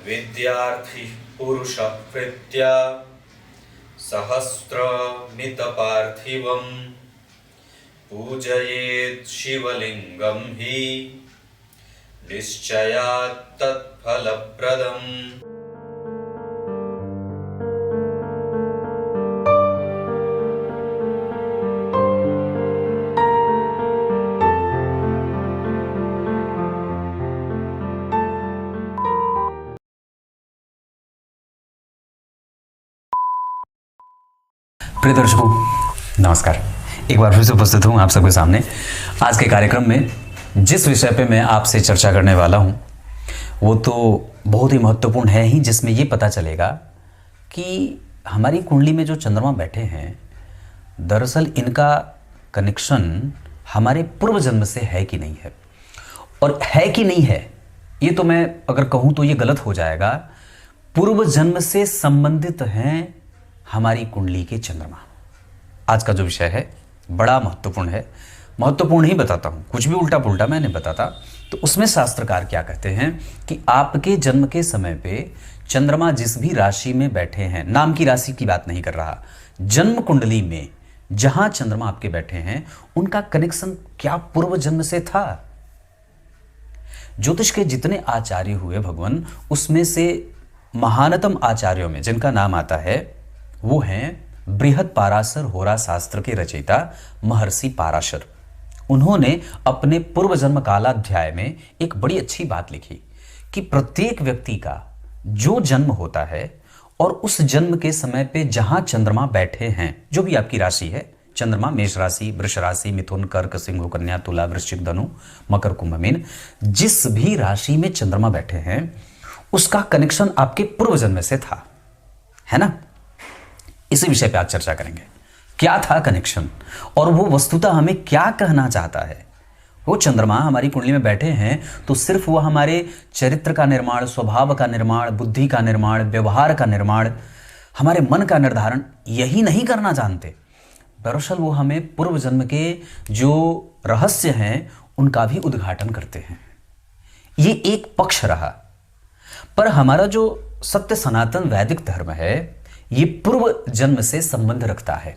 विद्यार्थी पुरुषः कृत्या सहस्रमितपार्थिवम् पूजयेत् शिवलिंगं हि निश्चयात् तत्फलप्रदम्। प्रिय दर्शकों नमस्कार। एक बार फिर से उपस्थित हूँ आप सबके सामने। आज के कार्यक्रम में जिस विषय पे मैं आपसे चर्चा करने वाला हूँ वो तो बहुत ही महत्वपूर्ण है ही, जिसमें ये पता चलेगा कि हमारी कुंडली में जो चंद्रमा बैठे हैं दरअसल इनका कनेक्शन हमारे पूर्व जन्म से है कि नहीं है। और है कि नहीं है ये तो मैं अगर कहूँ तो ये गलत हो जाएगा। पूर्व जन्म से संबंधित हैं हमारी कुंडली के चंद्रमा। आज का जो विषय है बड़ा महत्वपूर्ण है, महत्वपूर्ण ही बताता हूँ, कुछ भी उल्टा पुल्टा मैं नहीं बताता। तो उसमें शास्त्रकार क्या कहते हैं कि आपके जन्म के समय पे चंद्रमा जिस भी राशि में बैठे हैं, नाम की राशि की बात नहीं कर रहा, जन्म कुंडली में जहां चंद्रमा आपके बैठे हैं उनका कनेक्शन क्या पूर्व जन्म से था। ज्योतिष के जितने आचार्य हुए भगवान, उसमें से महानतम आचार्यों में जिनका नाम आता है वो हैं बृहद पाराशर होरा शास्त्र के रचयिता महर्षि पाराशर। उन्होंने अपने पूर्व जन्म कालाध्याय में एक बड़ी अच्छी बात लिखी कि प्रत्येक व्यक्ति का जो जन्म होता है और उस जन्म के समय पे जहां चंद्रमा बैठे हैं, जो भी आपकी राशि है, चंद्रमा मेष राशि, वृष राशि, मिथुन, कर्क, सिंह, कन्या, तुला, वृश्चिक, धनु, मकर, कुंभ, मीन, जिस भी राशि में चंद्रमा बैठे हैं उसका कनेक्शन आपके पूर्व जन्म से था, है ना। इसी विषय पे आज चर्चा करेंगे, क्या था कनेक्शन और वो वस्तुतः हमें क्या कहना चाहता है। वो चंद्रमा हमारी कुंडली में बैठे हैं तो सिर्फ वो हमारे चरित्र का निर्माण, स्वभाव का निर्माण, बुद्धि का निर्माण, व्यवहार का निर्माण, हमारे मन का निर्धारण यही नहीं करना जानते। दरअसल वो हमें पूर्व जन्म के जो रहस्य हैं उनका भी उद्घाटन करते हैं। ये एक पक्ष रहा, पर हमारा जो सत्य सनातन वैदिक धर्म है ये पूर्व जन्म से संबंध रखता है,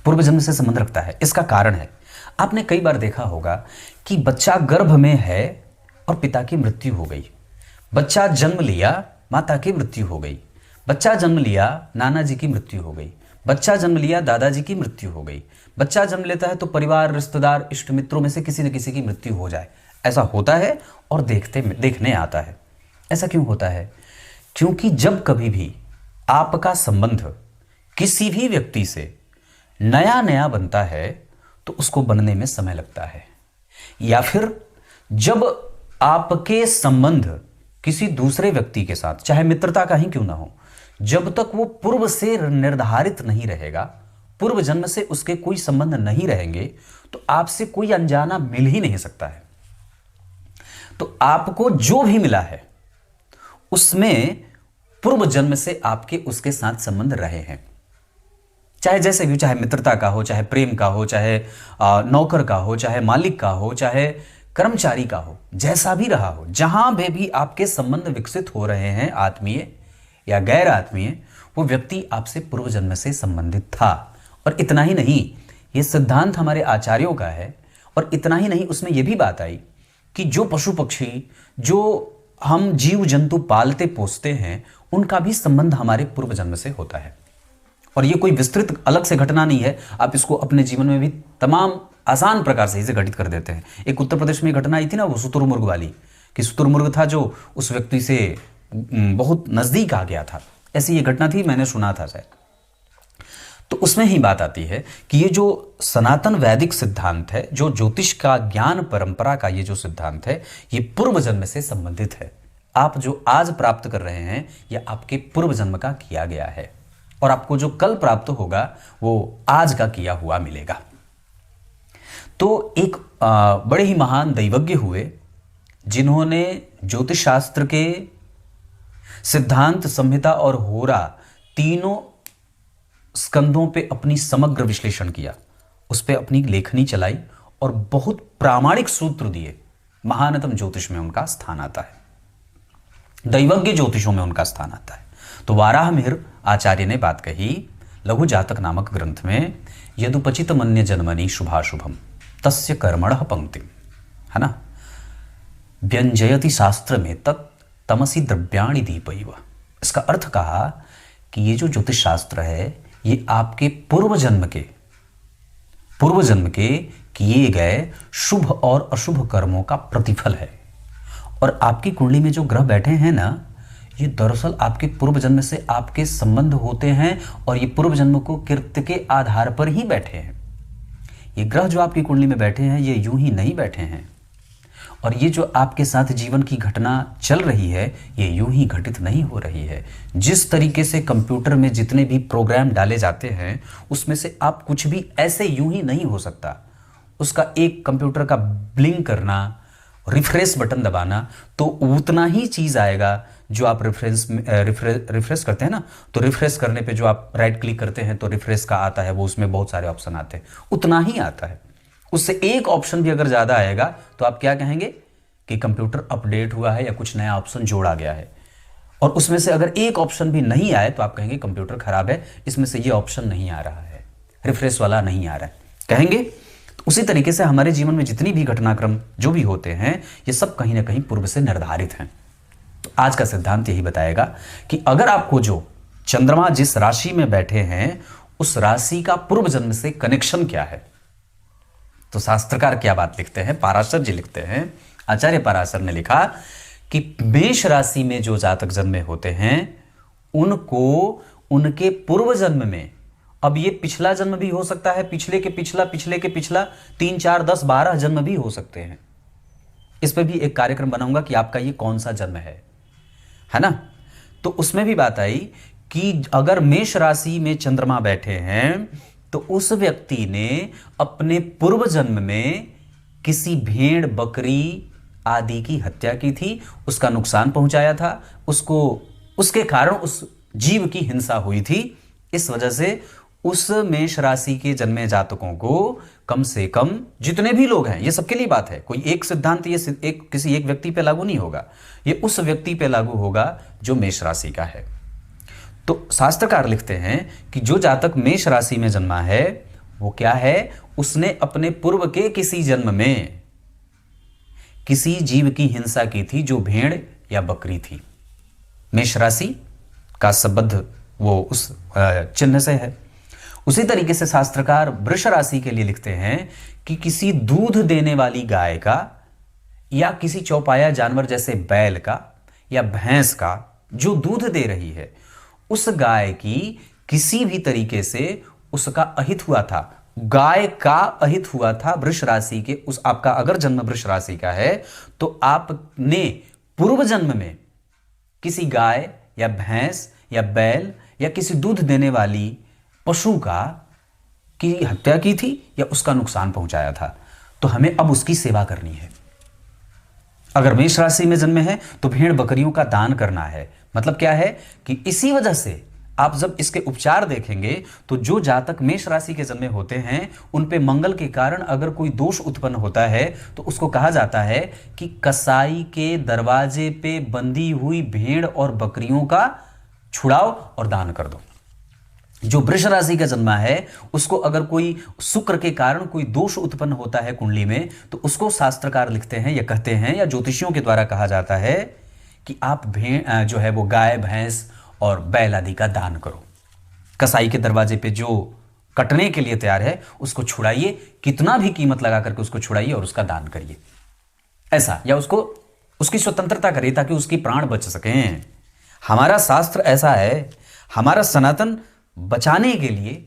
पूर्व जन्म से संबंध रखता है। इसका कारण है, आपने कई बार देखा होगा कि बच्चा गर्भ में है और पिता की मृत्यु हो गई, बच्चा जन्म लिया, माता की मृत्यु हो गई, बच्चा जन्म लिया, नाना जी की मृत्यु हो गई, बच्चा जन्म लिया, दादाजी की मृत्यु हो गई, बच्चा जन्म लेता है तो परिवार, रिश्तेदार, इष्ट मित्रों में से किसी न किसी की मृत्यु हो जाए। ऐसा होता है और देखने आता है। ऐसा क्यों होता है? क्योंकि जब कभी भी आपका संबंध किसी भी व्यक्ति से नया नया बनता है तो उसको बनने में समय लगता है, या फिर जब आपके संबंध किसी दूसरे व्यक्ति के साथ, चाहे मित्रता का ही क्यों ना हो, जब तक वो पूर्व से निर्धारित नहीं रहेगा, पूर्व जन्म से उसके कोई संबंध नहीं रहेंगे, तो आपसे कोई अनजाना मिल ही नहीं सकता है। तो आपको जो भी मिला है उसमें पूर्व जन्म से आपके उसके साथ संबंध रहे हैं, चाहे जैसे भी, चाहे मित्रता का हो, चाहे प्रेम का हो, चाहे नौकर का हो, चाहे मालिक का हो, चाहे कर्मचारी का हो, जैसा भी रहा हो, जहां भी आपके संबंध विकसित हो रहे हैं, आत्मीय या गैर आत्मीय, वो व्यक्ति आपसे पूर्व जन्म से संबंधित था। और इतना ही नहीं, ये सिद्धांत हमारे आचार्यों का है। और इतना ही नहीं, उसमें यह भी बात आई कि जो पशु पक्षी, जो हम जीव जंतु पालते पोसते हैं, उनका भी संबंध हमारे पूर्व जन्म से होता है। और ये कोई विस्तृत अलग से घटना नहीं है, आप इसको अपने जीवन में भी तमाम आसान प्रकार से इसे घटित कर देते हैं। एक उत्तर प्रदेश में घटना आई थी ना, वो शुतुरमुर्ग वाली, कि शुतुरमुर्ग था जो उस व्यक्ति से बहुत नजदीक आ गया था। ऐसी ये घटना थी, मैंने सुना था शायद। तो उसमें ही बात आती है कि ये जो सनातन वैदिक सिद्धांत है, जो ज्योतिष का ज्ञान परंपरा का ये जो सिद्धांत है, ये पूर्व जन्म से संबंधित है। आप जो आज प्राप्त कर रहे हैं यह आपके पूर्व जन्म का किया गया है, और आपको जो कल प्राप्त होगा वो आज का किया हुआ मिलेगा। तो एक बड़े ही महान दैवज्ञ हुए जिन्होंने ज्योतिष शास्त्र के सिद्धांत, संहिता और होरा तीनों स्कंदों पे अपनी समग्र विश्लेषण किया, उस पे अपनी लेखनी चलाई और बहुत प्रामाणिक सूत्र दिए। महानतम ज्योतिष में उनका स्थान आता है। दैवज्ञ ज्योतिषों में उनका स्थान आता है। तो वाराहमिहिर आचार्य ने बात कही लघु जातक नामक ग्रंथ में, यदुपचित मन्य जन्मनि शुभाशुभम तस्य कर्मणः पंक्तिम, है ना, व्यंजयति शास्त्र में तत् तमसी द्रव्याणि दीपैव। इसका अर्थ कहा कि ये जो ज्योतिष शास्त्र है ये आपके पूर्व जन्म के किए गए शुभ और अशुभ कर्मों का प्रतिफल है। और आपकी कुंडली में जो ग्रह बैठे हैं ना, ये दरअसल आपके पूर्व जन्म से आपके संबंध होते हैं और ये पूर्व जन्म को कृत्य के आधार पर ही बैठे हैं। ये ग्रह जो आपकी कुंडली में बैठे हैं ये यूं ही नहीं बैठे हैं, और ये जो आपके साथ जीवन की घटना चल रही है ये यूं ही घटित नहीं हो रही है। जिस तरीके से कंप्यूटर में जितने भी प्रोग्राम डाले जाते हैं उसमें से आप कुछ भी ऐसे यूं ही नहीं हो सकता। उसका एक कंप्यूटर का ब्लिंक करना, रिफ्रेश बटन दबाना, तो उतना ही चीज़ आएगा जो आप रिफ्रेश करते हैं ना, तो रिफ्रेश करने पे जो आप राइट क्लिक करते हैं तो रिफ्रेश का आता है, वो उसमें बहुत सारे ऑप्शन आते हैं, उतना ही आता है। उससे एक ऑप्शन भी अगर ज़्यादा आएगा तो आप क्या कहेंगे कि कंप्यूटर अपडेट हुआ है या कुछ नया ऑप्शन जोड़ा गया है। और उसमें से अगर एक ऑप्शन भी नहीं आए तो आप कहेंगे कंप्यूटर खराब है, इसमें से ये ऑप्शन नहीं आ रहा है, रिफ्रेश वाला नहीं आ रहा है, कहेंगे। तो उसी तरीके से हमारे जीवन में जितनी भी घटनाक्रम जो भी होते हैं ये सब कहीं ना कहीं पूर्व से निर्धारित हैं। तो आज का सिद्धांत यही बताएगा कि अगर आपको जो चंद्रमा जिस राशि में बैठे हैं उस राशि का पूर्व जन्म से कनेक्शन क्या है, तो शास्त्रकार क्या बात लिखते हैं, पाराशर जी लिखते हैं, आचार्य पाराशर ने लिखा कि मेष राशि में जो जातक जन्मे होते हैं उनको उनके पूर्व जन्म में, अब ये पिछला जन्म भी हो सकता है, पिछले के पिछला 3, 4, 10, 12 जन्म भी हो सकते हैं। इस पे भी एक कार्यक्रम बनाऊंगा कि आपका ये कौन सा जन्म है ना। तो उसमें भी बात आई कि अगर मेष राशि में चंद्रमा बैठे हैं तो उस व्यक्ति ने अपने पूर्व जन्म में किसी भेड़ बकरी आदि की हत्या की थी, उसका नुकसान पहुंचाया था, उसके कारण उस जीव की हिंसा हुई थी। इस वजह से उस मेष राशि के जन्मे जातकों को कम से कम, जितने भी लोग हैं, ये सबके लिए बात है, कोई एक सिद्धांत ये किसी एक व्यक्ति पे लागू नहीं होगा, ये उस व्यक्ति पे लागू होगा जो मेष राशि का है। तो शास्त्रकार लिखते हैं कि जो जातक मेष राशि में जन्मा है वो क्या है, उसने अपने पूर्व के किसी जन्म में किसी जीव की हिंसा की थी जो भेड़ या बकरी थी। मेष राशि का संबंध वो उस चिन्ह से है। उसी तरीके से शास्त्रकार वृष राशि के लिए लिखते हैं कि किसी दूध देने वाली गाय का या किसी चौपाया जानवर जैसे बैल का या भैंस का जो दूध दे रही है, उस गाय की किसी भी तरीके से उसका अहित हुआ था, गाय का अहित हुआ था वृष राशि के, उस आपका अगर जन्म वृष राशि का है तो आपने पूर्व जन्म में किसी गाय या भैंस या बैल या किसी दूध देने वाली पशु की हत्या की थी या उसका नुकसान पहुंचाया था, तो हमें अब उसकी सेवा करनी है। अगर मेष राशि में जन्मे हैं तो भेड़ बकरियों का दान करना है। मतलब क्या है कि इसी वजह से आप जब इसके उपचार देखेंगे तो जो जातक मेष राशि के जन्मे होते हैं उन पे मंगल के कारण अगर कोई दोष उत्पन्न होता है तो उसको कहा जाता है कि कसाई के दरवाजे पे बंधी हुई भेड़ और बकरियों का छुड़ाओ और दान कर दो। जो वृष राशि का जन्मा है उसको अगर कोई शुक्र के कारण कोई दोष उत्पन्न होता है कुंडली में तो उसको शास्त्रकार लिखते हैं या कहते हैं या ज्योतिषियों के द्वारा कहा जाता है कि आप भेड़ जो है वो गाय भैंस और बैल आदि का दान करो। कसाई के दरवाजे पे जो कटने के लिए तैयार है उसको छुड़ाइए, कितना भी कीमत लगा करके उसको छुड़ाइए और उसका दान करिए, ऐसा, या उसको उसकी स्वतंत्रता करिए ताकि उसकी प्राण बच सकें। हमारा शास्त्र ऐसा है, हमारा सनातन बचाने के लिए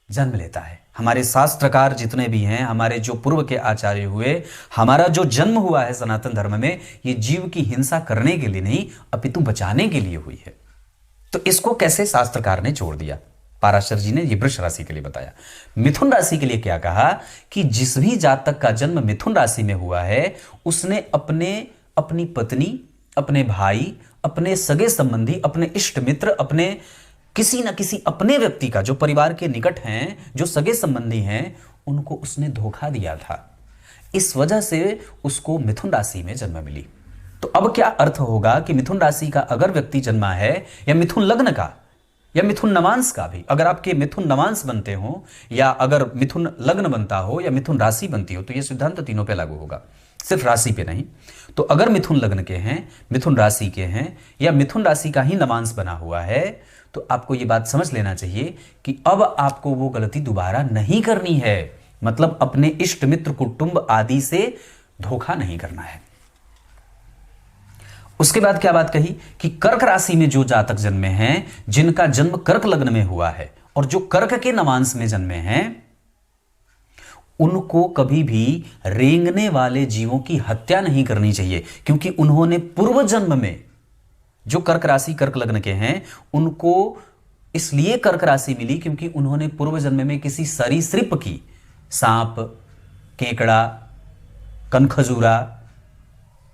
जन्म लेता है। हमारे शास्त्रकार जितने भी हैं, हमारे जो पूर्व के आचार्य हुए, हमारा जो जन्म हुआ है सनातन धर्म में, ये जीव की हिंसा करने के लिए नहीं अपितु बचाने के लिए हुई है। तो इसको कैसे शास्त्रकार ने छोड़ दिया, पाराशर जी ने ये वृष राशि के लिए बताया। मिथुन राशि के लिए क्या कहा कि जिस भी जातक का जन्म मिथुन राशि में हुआ है उसने अपनी पत्नी, अपने भाई, अपने सगे संबंधी, इष्ट इष्ट मित्र, अपने किसी न किसी अपने व्यक्ति का जो परिवार के निकट हैं, जो सगे संबंधी हैं, उनको उसने धोखा दिया था। इस वजह से उसको मिथुन राशि में जन्म मिली। तो अब क्या अर्थ होगा कि मिथुन राशि का अगर व्यक्ति जन्मा है, या मिथुन लग्न का, या मिथुन नवांश का भी, अगर आपके मिथुन नवांश बनते हो, या अगर मिथुन लग्न बनता हो, या मिथुन राशि बनती हो, तो यह सिद्धांत तीनों पे लागू होगा, सिर्फ राशि पे नहीं। तो अगर मिथुन लग्न के हैं, मिथुन राशि के हैं, या मिथुन राशि का ही नवांश बना हुआ है, तो आपको यह बात समझ लेना चाहिए कि अब आपको वो गलती दोबारा नहीं करनी है। मतलब अपने इष्ट मित्र कुटुंब आदि से धोखा नहीं करना है। उसके बाद क्या बात कही कि कर्क राशि में जो जातक जन्मे हैं, जिनका जन्म कर्क लग्न में हुआ है और जो कर्क के नवांश में जन्मे हैं, उनको कभी भी रेंगने वाले जीवों की हत्या नहीं करनी चाहिए, क्योंकि उन्होंने पूर्व जन्म में, जो कर्क राशि कर्क लग्न के हैं, उनको इसलिए कर्क राशि मिली क्योंकि उन्होंने पूर्व जन्म में किसी सरीसृप की, सांप, केकड़ा, कनखजूरा,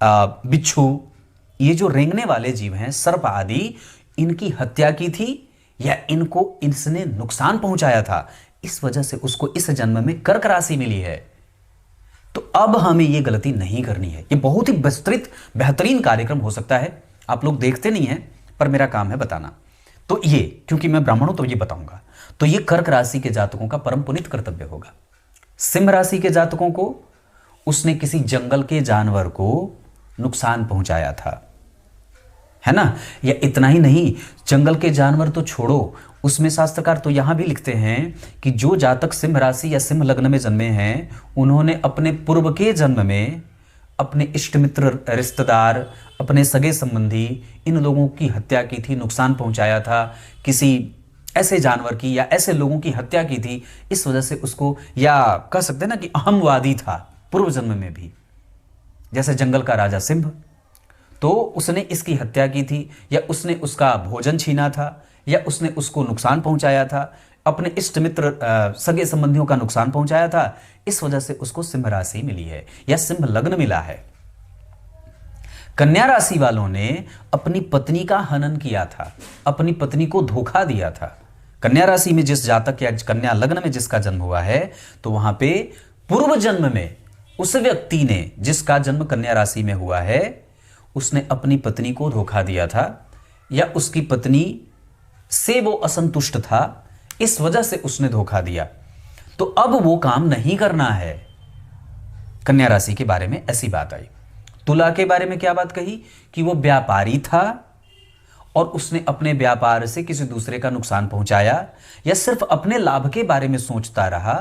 बिच्छू, ये जो रेंगने वाले जीव हैं, सर्प आदि, इनकी हत्या की थी या इनको इसने नुकसान पहुंचाया था। इस वजह से उसको इस जन्म में कर्क राशि मिली है। तो अब हमें यह गलती नहीं करनी है। यह बहुत ही विस्तृत बेहतरीन कार्यक्रम हो सकता है, आप लोग देखते नहीं हैं, पर मेरा काम है बताना। तो ये, क्योंकि मैं ब्राह्मण हूं तो ये बताऊंगा। तो ये कर्क राशि के जातकों का परम पुनीत कर्तव्य होगा। सिंह राशि के जातकों को उसने किसी जंगल के जानवर को नुकसान पहुंचाया था, है ना। या इतना ही नहीं, जंगल के जानवर तो छोड़ो, उसमें शास्त्रकार तो यहां भी लिखते हैं कि जो जातक सिंह राशि या सिंह लग्न में जन्मे हैं, उन्होंने अपने पूर्व के जन्म में अपने इष्ट मित्र, रिश्तेदार, अपने सगे संबंधी, इन लोगों की हत्या की थी, नुकसान पहुंचाया था, किसी ऐसे जानवर की या ऐसे लोगों की हत्या की थी। इस वजह से उसको, या कह सकते हैं ना कि अहमवादी था पूर्व जन्म में भी, जैसे जंगल का राजा सिंह, तो उसने इसकी हत्या की थी, या उसने उसका भोजन छीना था, या उसने उसको नुकसान पहुंचाया था, अपने इष्ट मित्र, सगे संबंधियों का नुकसान पहुंचाया था। इस वजह से उसको सिंह राशि मिली है या सिंह लग्न मिला है। कन्या राशि वालों ने अपनी पत्नी का हनन किया था, अपनी पत्नी को धोखा दिया था। कन्या राशि में जिस जातक या कन्या लग्न में जिसका जन्म हुआ है, तो वहां पे पूर्व जन्म में उस व्यक्ति ने, जिसका जन्म कन्या राशि में हुआ है, उसने अपनी पत्नी को धोखा दिया था, या उसकी पत्नी से वो असंतुष्ट था, इस वजह से उसने धोखा दिया। तो अब वो काम नहीं करना है। कन्या राशि के बारे में ऐसी बात आई। तुला के बारे में क्या बात कही कि वो व्यापारी था और उसने अपने व्यापार से किसी दूसरे का नुकसान पहुंचाया, या सिर्फ अपने लाभ के बारे में सोचता रहा।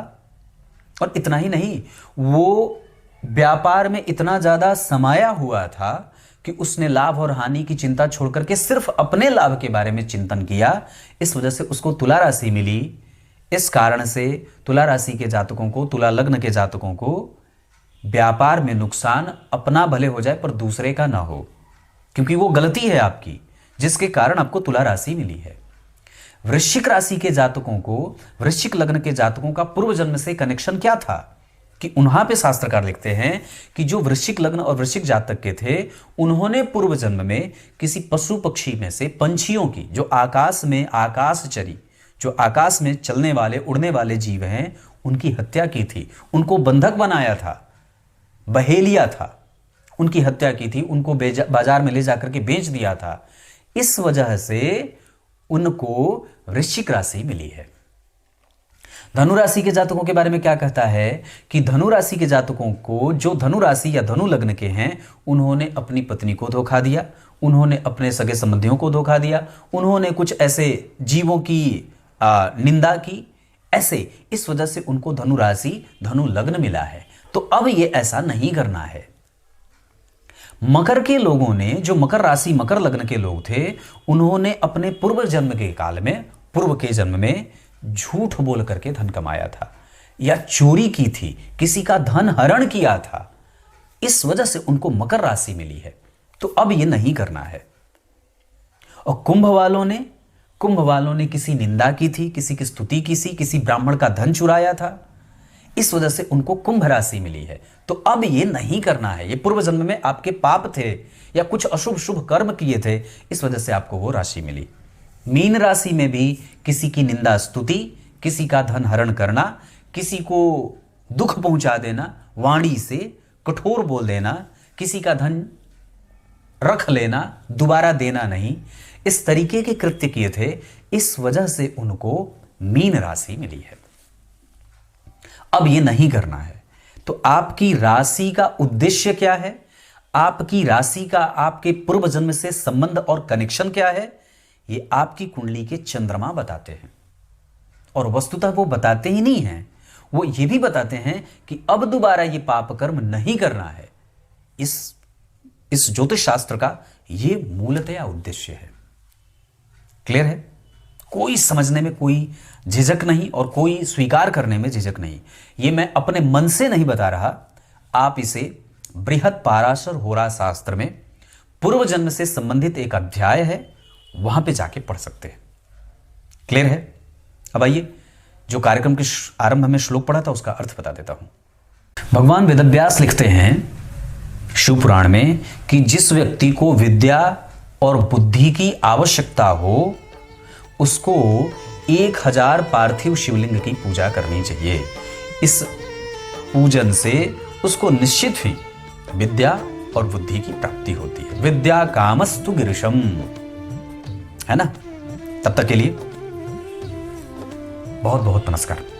और इतना ही नहीं, वो व्यापार में इतना ज्यादा समाया हुआ था कि उसने लाभ और हानि की चिंता छोड़कर के सिर्फ अपने लाभ के बारे में चिंतन किया। इस वजह से उसको तुला राशि मिली। इस कारण से तुला राशि के जातकों को, तुला लग्न के जातकों को व्यापार में नुकसान अपना भले हो जाए पर दूसरे का ना हो, क्योंकि वो गलती है आपकी, जिसके कारण आपको तुला राशि मिली है। वृश्चिक राशि के जातकों को, वृश्चिक लग्न के जातकों का पूर्व जन्म से कनेक्शन क्या था कि वहां पे शास्त्रकार लिखते हैं कि जो वृश्चिक लग्न और वृश्चिक जातक के थे, उन्होंने पूर्व जन्म में किसी पशु पक्षी में से, पंछियों की, जो आकाश में आकाशचरी, जो आकाश में चलने वाले, उड़ने वाले जीव हैं, उनकी हत्या की थी, उनको बंधक बनाया था, बहेलिया था, उनकी हत्या की थी, उनको बाजार में ले जाकर के बेच दिया था। इस वजह से उनको वृश्चिक राशि मिली है। धनु राशि के जातकों के बारे में क्या कहता है कि धनु राशि के जातकों को, जो धनु राशि या धनु लग्न के हैं, उन्होंने अपनी पत्नी को धोखा दिया, उन्होंने अपने सगे संबंधियों को धोखा दिया, उन्होंने कुछ ऐसे जीवों की निंदा की, ऐसे इस वजह से उनको धनु राशि, धनु लग्न मिला है। तो अब ये ऐसा नहीं करना है। मकर के लोगों ने, जो मकर राशि मकर लग्न के लोग थे, उन्होंने अपने पूर्व जन्म के काल में, पूर्व के जन्म में झूठ बोल करके धन कमाया था, या चोरी की थी, किसी का धन हरण किया था। इस वजह से उनको मकर राशि मिली है। तो अब ये नहीं करना है। और कुंभ वालों ने किसी निंदा की थी, किसी की स्तुति की थी, किसी ब्राह्मण का धन चुराया था, इस वजह से उनको कुंभ राशि मिली है। तो अब ये नहीं करना है। ये पूर्व जन्म में आपके पाप थे या कुछ अशुभ शुभ कर्म किए थे, इस वजह से आपको वो राशि मिली। मीन राशि में भी किसी की निंदा स्तुति, किसी का धन हरण करना, किसी को दुख पहुंचा देना, वाणी से कठोर बोल देना, किसी का धन रख लेना, दोबारा देना नहीं, इस तरीके के कृत्य किए थे। इस वजह से उनको मीन राशि मिली है। अब ये नहीं करना है। तो आपकी राशि का उद्देश्य क्या है, आपकी राशि का आपके पूर्व जन्म से संबंध और कनेक्शन क्या है, ये आपकी कुंडली के चंद्रमा बताते हैं। और वस्तुतः वो बताते ही नहीं हैं, वो ये भी बताते हैं कि अब दोबारा ये पाप कर्म नहीं करना है। इस ज्योतिष शास्त्र का ये मूलतया उद्देश्य है। क्लियर है? कोई समझने में कोई झिझक नहीं और कोई स्वीकार करने में झिझक नहीं। ये मैं अपने मन से नहीं बता रहा, आप इसे बृहद पाराशर होरा शास्त्र में पूर्व जन्म से संबंधित एक अध्याय है, वहां पे जाके पढ़ सकते हैं। क्लियर है? अब आइए, जो कार्यक्रम के आरंभ में श्लोक पढ़ा था उसका अर्थ बता देता हूं। भगवान वेदव्यास लिखते हैं शिव पुराण में कि जिस व्यक्ति को विद्या और बुद्धि की आवश्यकता हो उसको 1000 पार्थिव शिवलिंग की पूजा करनी चाहिए। इस पूजन से उसको निश्चित ही विद्या और बुद्धि की प्राप्ति होती है। विद्या कामस्तु गिरिशम, है ना? तब तक के लिए बहुत बहुत नमस्कार।